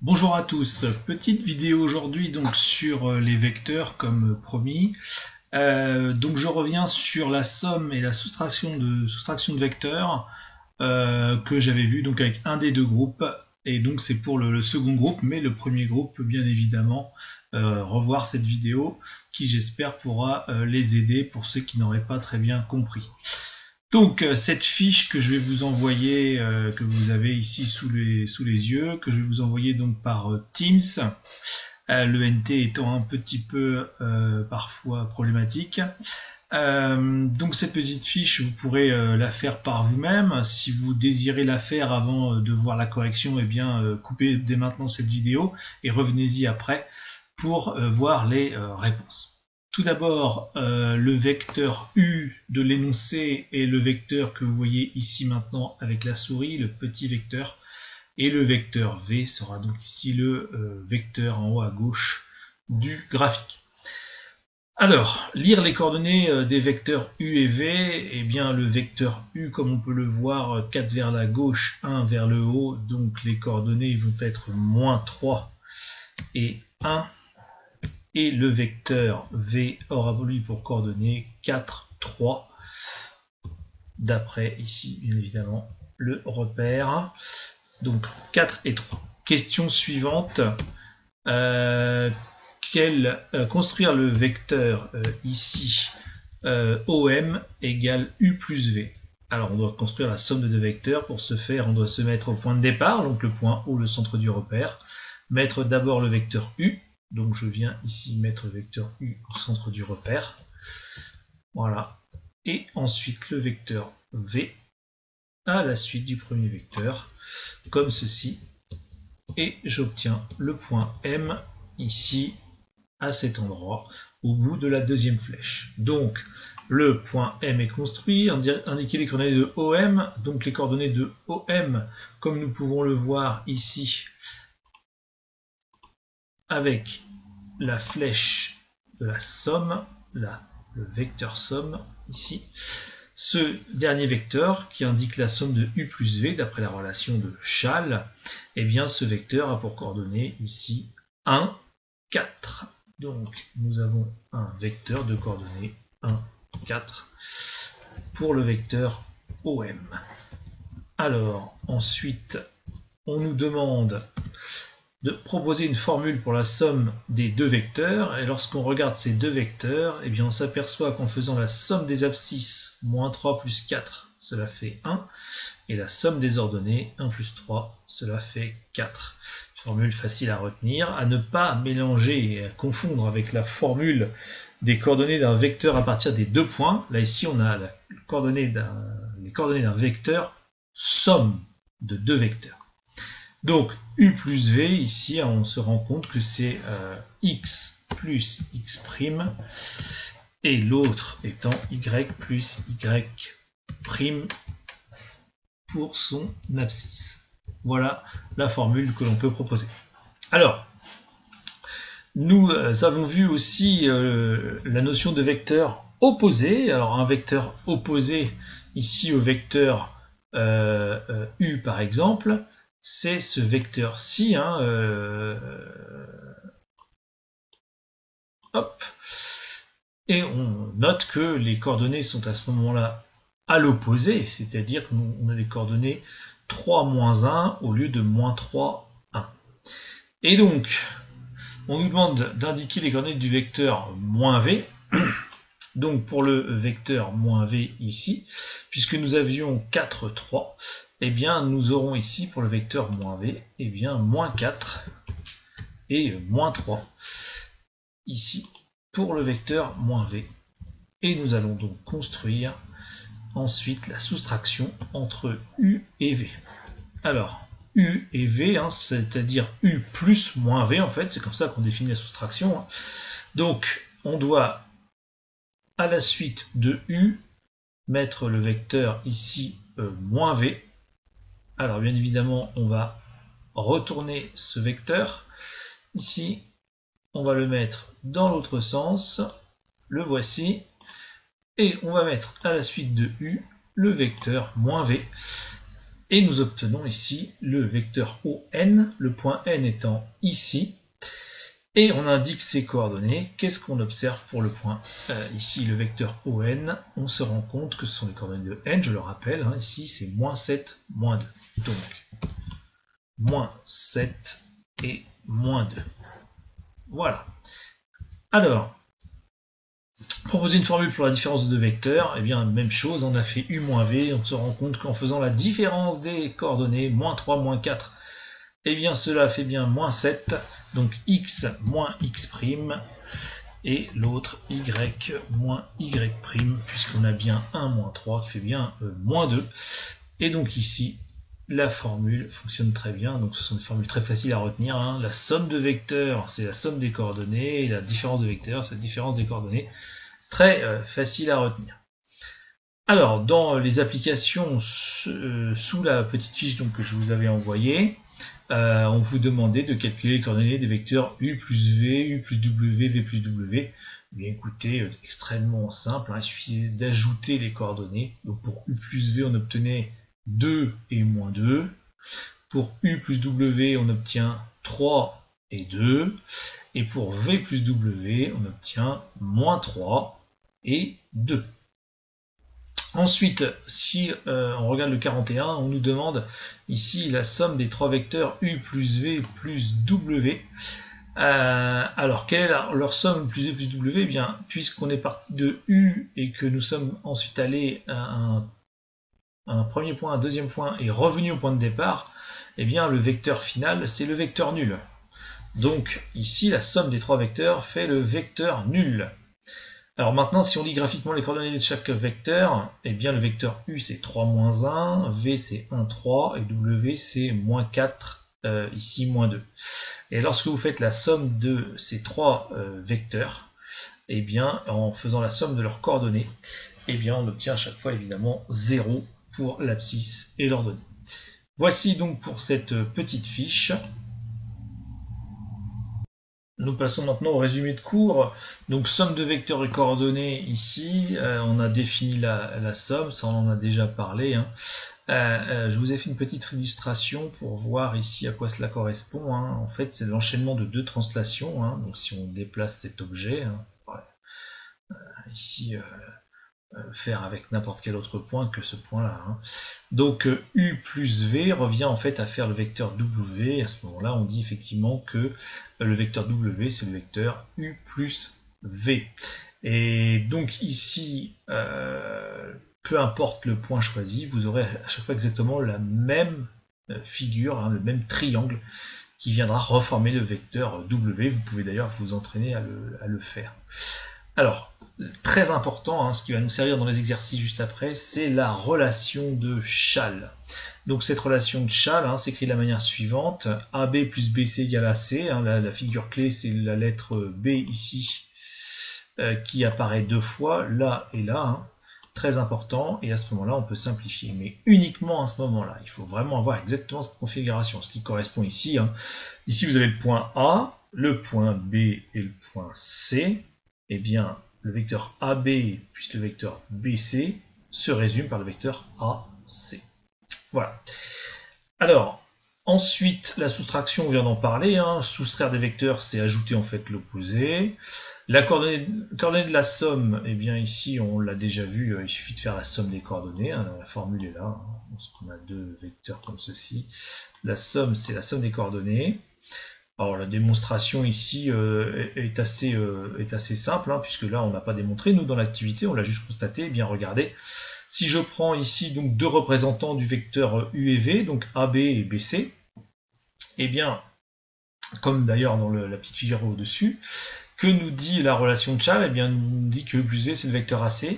Bonjour à tous, petite vidéo aujourd'hui donc sur les vecteurs comme promis. Donc je reviens sur la somme et la soustraction de vecteurs que j'avais vu donc avec un des deux groupes, et donc c'est pour le second groupe, mais le premier groupe peut bien évidemment revoir cette vidéo qui j'espère pourra les aider pour ceux qui n'auraient pas très bien compris. Donc cette fiche que je vais vous envoyer, que vous avez ici sous les yeux, que je vais vous envoyer donc par Teams, le NT étant un petit peu parfois problématique. Donc cette petite fiche, vous pourrez la faire par vous-même. Si vous désirez la faire avant de voir la correction, eh bien coupez dès maintenant cette vidéo et revenez-y après pour voir les réponses. Tout d'abord, le vecteur U de l'énoncé est le vecteur que vous voyez ici maintenant avec la souris, le petit vecteur, et le vecteur V sera donc ici le vecteur en haut à gauche du graphique. Alors, lire les coordonnées des vecteurs U et V, eh bien le vecteur U, comme on peut le voir, 4 vers la gauche, 1 vers le haut, donc les coordonnées vont être -3 et 1. Et le vecteur V aura lui pour coordonnées 4, 3, d'après ici bien évidemment le repère. Donc 4 et 3. Question suivante. Construire le vecteur ici OM égale U plus V. Alors on doit construire la somme de deux vecteurs. Pour ce faire, on doit se mettre au point de départ, donc le point O, le centre du repère. Mettre d'abord le vecteur U. Donc je viens ici mettre le vecteur U au centre du repère. Voilà. Et ensuite le vecteur V à la suite du premier vecteur, comme ceci. Et j'obtiens le point M ici, à cet endroit, au bout de la deuxième flèche. Donc le point M est construit, indiquer les coordonnées de OM. Donc les coordonnées de OM, comme nous pouvons le voir ici, avec la flèche de la somme, là, le vecteur somme, ici. Ce dernier vecteur, qui indique la somme de U plus V, d'après la relation de Schall, eh bien ce vecteur a pour coordonnées ici 1, 4. Donc nous avons un vecteur de coordonnées 1, 4 pour le vecteur OM. Alors, ensuite, on nous demande de proposer une formule pour la somme des deux vecteurs, et lorsqu'on regarde ces deux vecteurs, eh bien on s'aperçoit qu'en faisant la somme des abscisses, -3 plus 4, cela fait 1, et la somme des ordonnées, 1 plus 3, cela fait 4. Formule facile à retenir, à ne pas mélanger et à confondre avec la formule des coordonnées d'un vecteur à partir des deux points. Là ici on a les coordonnées d'un vecteur somme de deux vecteurs. Donc U plus V, ici on se rend compte que c'est X plus X', et l'autre étant Y plus Y' pour son abscisse. Voilà la formule que l'on peut proposer. Alors, nous avons vu aussi la notion de vecteur opposé. Alors un vecteur opposé ici au vecteur U par exemple, c'est ce vecteur-ci, hein, hop, et on note que les coordonnées sont à ce moment-là à l'opposé, c'est-à-dire qu'on a des coordonnées 3, -1 au lieu de -3, 1. Et donc, on nous demande d'indiquer les coordonnées du vecteur -v, donc pour le vecteur -v ici, puisque nous avions 4, 3, eh bien nous aurons ici pour le vecteur -v, eh bien -4 et -3 ici pour le vecteur -v. Et nous allons donc construire ensuite la soustraction entre U et V. Alors, U et V, hein, c'est-à-dire U plus -v en fait, c'est comme ça qu'on définit la soustraction. Hein. Donc, on doit, à la suite de U, mettre le vecteur ici -v. Alors, bien évidemment, on va retourner ce vecteur. Ici, on va le mettre dans l'autre sens. Le voici. Et on va mettre à la suite de U le vecteur -v. Et nous obtenons ici le vecteur ON, le point N étant ici. Et on indique ses coordonnées. Qu'est-ce qu'on observe pour le point ici, le vecteur ON? On se rend compte que ce sont les coordonnées de N, je le rappelle. Hein, ici, c'est -7, -2. Donc, -7 et -2. Voilà. Alors, proposer une formule pour la différence de deux vecteurs, eh bien, même chose, on a fait U moins V, on se rend compte qu'en faisant la différence des coordonnées, -3, -4, eh bien, cela fait bien -7, donc X moins X', et l'autre Y moins Y', puisqu'on a bien 1 moins 3 qui fait bien -2, et donc ici, la formule fonctionne très bien, donc ce sont des formules très faciles à retenir, hein. La somme de vecteurs, c'est la somme des coordonnées, et la différence de vecteurs, c'est la différence des coordonnées. Très facile à retenir. Alors, dans les applications, sous la petite fiche donc, que je vous avais envoyée, on vous demandait de calculer les coordonnées des vecteurs U plus V, U plus W, V plus W. Bien écoutez, extrêmement simple, hein, il suffisait d'ajouter les coordonnées. Donc pour U plus V, on obtenait 2 et -2. Pour U plus W, on obtient 3 et 2. Et pour V plus W, on obtient -3 et 2. Ensuite, si on regarde le 41, on nous demande ici la somme des trois vecteurs U plus V plus W. Alors, quelle est leur somme plus V plus W? Eh bien, puisqu'on est parti de U et que nous sommes ensuite allés à un premier point, un deuxième point et revenu au point de départ, eh bien, le vecteur final, c'est le vecteur nul. Donc, ici, la somme des trois vecteurs fait le vecteur nul. Alors maintenant, si on lit graphiquement les coordonnées de chaque vecteur, eh bien le vecteur U c'est 3, -1, V c'est 1, 3, et W c'est -4, ici -2. Et lorsque vous faites la somme de ces trois vecteurs, eh bien en faisant la somme de leurs coordonnées, eh bien on obtient à chaque fois évidemment 0 pour l'abscisse et l'ordonnée. Voici donc pour cette petite fiche. Nous passons maintenant au résumé de cours. Donc somme de vecteurs et coordonnées ici, on a défini la somme, ça on en a déjà parlé. Hein. Je vous ai fait une petite illustration pour voir ici à quoi cela correspond. Hein. En fait c'est l'enchaînement de deux translations. Hein. Donc si on déplace cet objet, hein, ici faire avec n'importe quel autre point que ce point-là. Hein. Donc U plus V revient en fait à faire le vecteur W, et à ce moment-là on dit effectivement que le vecteur W c'est le vecteur U plus V. Et donc ici, peu importe le point choisi, vous aurez à chaque fois exactement la même figure, hein, le même triangle qui viendra reformer le vecteur W. Vous pouvez d'ailleurs vous entraîner à le faire. Alors, très important, hein, ce qui va nous servir dans les exercices juste après, c'est la relation de Chasles. Donc cette relation de Chasles hein, s'écrit de la manière suivante, AB plus BC égale AC, hein, la figure clé c'est la lettre B ici, qui apparaît deux fois, là et là, hein, très important, et à ce moment-là on peut simplifier, mais uniquement à ce moment-là, il faut vraiment avoir exactement cette configuration, ce qui correspond ici. Hein. Ici vous avez le point A, le point B et le point C. Eh bien, le vecteur AB plus le vecteur BC se résume par le vecteur AC. Voilà. Alors, ensuite, la soustraction, on vient d'en parler. Hein. Soustraire des vecteurs, c'est ajouter en fait l'opposé. La coordonnée de la somme, eh bien ici, on l'a déjà vu, il suffit de faire la somme des coordonnées. Hein. La formule est là. Hein. On a deux vecteurs comme ceci. La somme, c'est la somme des coordonnées. Alors la démonstration ici est assez simple, hein, puisque là on n'a pas démontré, nous dans l'activité on l'a juste constaté. Eh bien regardez, si je prends ici donc deux représentants du vecteur U et V, donc AB et BC, eh bien, comme d'ailleurs dans la petite figure au-dessus, que nous dit la relation de Chasles? Eh bien nous dit que U plus V c'est le vecteur AC.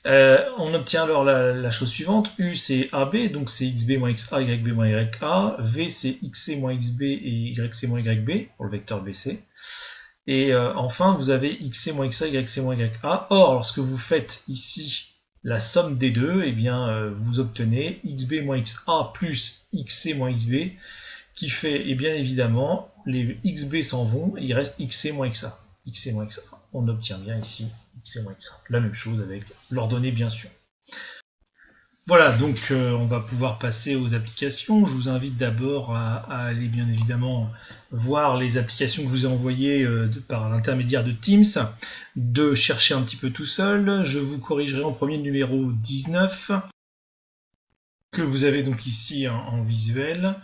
On obtient alors la chose suivante, U c'est AB, donc c'est XB moins XA, YB moins YA, V c'est XC moins XB et YC moins YB, pour le vecteur BC, et enfin vous avez XC moins XA, YC moins YA. Or, lorsque vous faites ici la somme des deux, eh bien vous obtenez XB moins XA plus XC moins XB, qui fait, et bien évidemment, les XB s'en vont, et il reste XC moins XA. XC moins XA. On obtient bien ici XC moins XA. La même chose avec l'ordonnée bien sûr. Voilà, donc on va pouvoir passer aux applications. Je vous invite d'abord à aller bien évidemment voir les applications que je vous ai envoyées par l'intermédiaire de Teams, de chercher un petit peu tout seul. Je vous corrigerai en premier le numéro 19, que vous avez donc ici en visuel.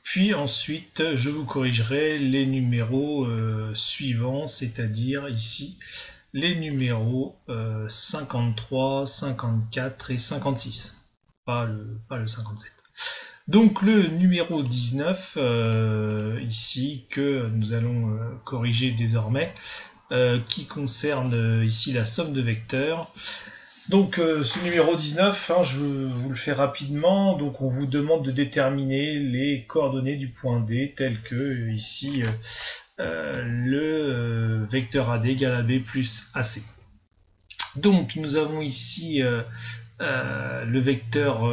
Puis ensuite, je vous corrigerai les numéros suivants, c'est-à-dire ici les numéros 53, 54 et 56. Pas le 57. Donc le numéro 19, ici, que nous allons corriger désormais, qui concerne ici la somme de vecteurs. Donc ce numéro 19, je vous le fais rapidement, donc on vous demande de déterminer les coordonnées du point D, telles que ici le vecteur AD égale AB plus AC. Donc nous avons ici le vecteur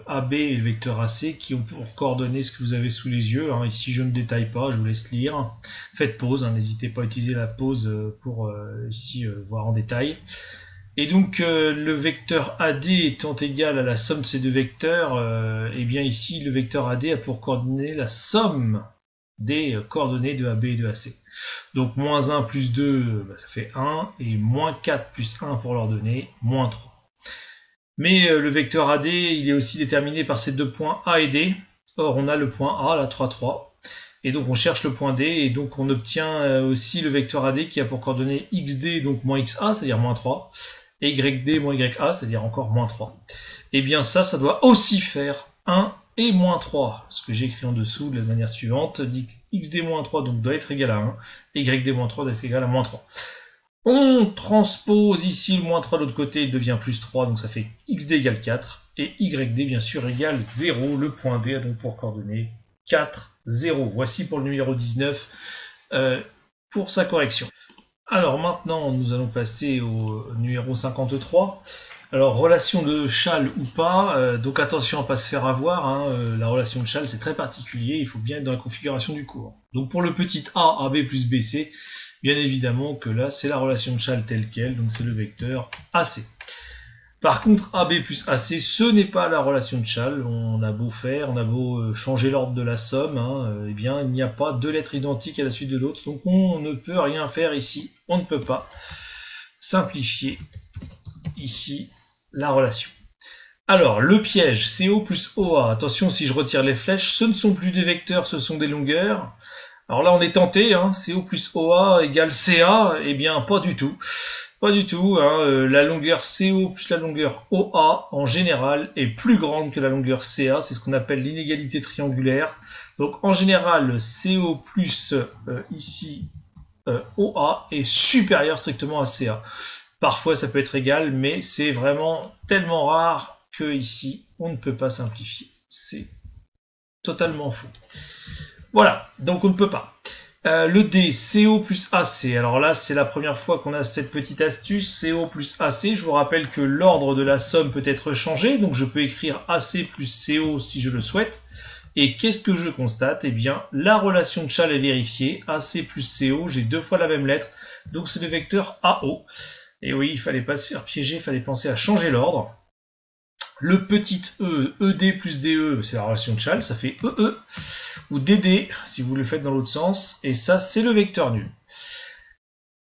AB et le vecteur AC qui ont pour coordonnées ce que vous avez sous les yeux. Ici je ne détaille pas, je vous laisse lire. Faites pause, n'hésitez pas à utiliser la pause pour ici voir en détail. Et donc le vecteur AD étant égal à la somme de ces deux vecteurs, et bien ici le vecteur AD a pour coordonnée la somme des coordonnées de AB et de AC. Donc moins 1 plus 2, ça fait 1, et moins 4 plus 1 pour leur donner, moins 3. Mais le vecteur AD, il est aussi déterminé par ces deux points A et D. Or on a le point A, là 3, 3. Et donc on cherche le point D, et donc on obtient aussi le vecteur AD qui a pour coordonnées XD, donc moins XA, c'est-à-dire moins 3, et YD moins YA, c'est-à-dire encore moins 3. Et bien ça doit aussi faire 1 et moins 3. Ce que j'ai écrit en dessous de la manière suivante, dit que XD moins 3 donc doit être égal à 1, et YD moins 3 doit être égal à moins 3. On transpose ici le moins 3 de l'autre côté, il devient plus 3, donc ça fait XD égale 4, et YD bien sûr égale 0, le point D a donc pour coordonnées 4, 0. Voici pour le numéro 19 pour sa correction. Alors maintenant, nous allons passer au numéro 53. Alors, relation de Schall ou pas, donc attention à ne pas se faire avoir, la relation de Schall c'est très particulier, il faut bien être dans la configuration du cours. Donc pour le petit a, AB plus BC, bien évidemment que là c'est la relation de Schall telle quelle, donc c'est le vecteur AC. Par contre, AB plus AC, ce n'est pas la relation de Schall. On a beau faire, on a beau changer l'ordre de la somme, eh bien, il n'y a pas deux lettres identiques à la suite de l'autre. Donc, on ne peut rien faire ici. On ne peut pas simplifier ici la relation. Alors, le piège, CO plus OA. Attention, si je retire les flèches, ce ne sont plus des vecteurs, ce sont des longueurs. Alors là, on est tenté, CO plus OA égale CA. Eh bien, pas du tout. Pas du tout, la longueur CO plus la longueur OA en général est plus grande que la longueur CA, c'est ce qu'on appelle l'inégalité triangulaire. Donc en général, CO plus ici OA est supérieur strictement à CA. Parfois ça peut être égal, mais c'est vraiment tellement rare que ici on ne peut pas simplifier. C'est totalement faux. Voilà, donc on ne peut pas. Le D, CO plus AC. Alors là, c'est la première fois qu'on a cette petite astuce, CO plus AC. Je vous rappelle que l'ordre de la somme peut être changé, donc je peux écrire AC plus CO si je le souhaite. Et qu'est-ce que je constate? Eh bien, la relation de Schall est vérifiée. AC plus CO, j'ai deux fois la même lettre, donc c'est le vecteur AO. Et oui, il ne fallait pas se faire piéger, il fallait penser à changer l'ordre. Le petit e, ED plus DE, c'est la relation de Schall, ça fait EE, ou DD, si vous le faites dans l'autre sens, et ça, c'est le vecteur nul.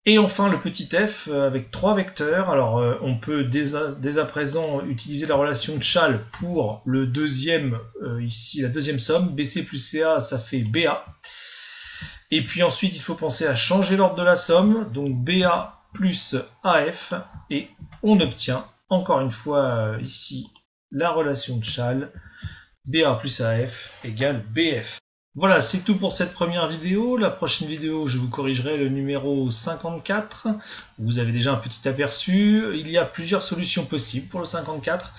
Et enfin, le petit f, avec trois vecteurs. Alors, on peut dès à présent utiliser la relation de Schall pour le deuxième, ici, la deuxième somme. BC plus CA, ça fait BA. Et puis ensuite, il faut penser à changer l'ordre de la somme, donc BA plus AF, et on obtient encore une fois ici la relation de Schall, BA plus AF égale BF. Voilà, c'est tout pour cette première vidéo. La prochaine vidéo, je vous corrigerai le numéro 54. Vous avez déjà un petit aperçu. Il y a plusieurs solutions possibles pour le 54.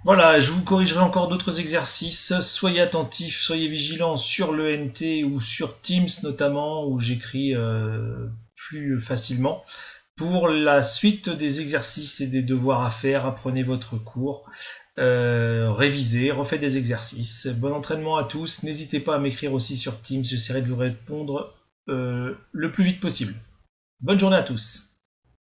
Voilà, je vous corrigerai encore d'autres exercices. Soyez attentifs, soyez vigilants sur le NT ou sur Teams notamment, où j'écris plus facilement. Pour la suite des exercices et des devoirs à faire, apprenez votre cours, révisez, refaites des exercices. Bon entraînement à tous. N'hésitez pas à m'écrire aussi sur Teams, j'essaierai de vous répondre le plus vite possible. Bonne journée à tous.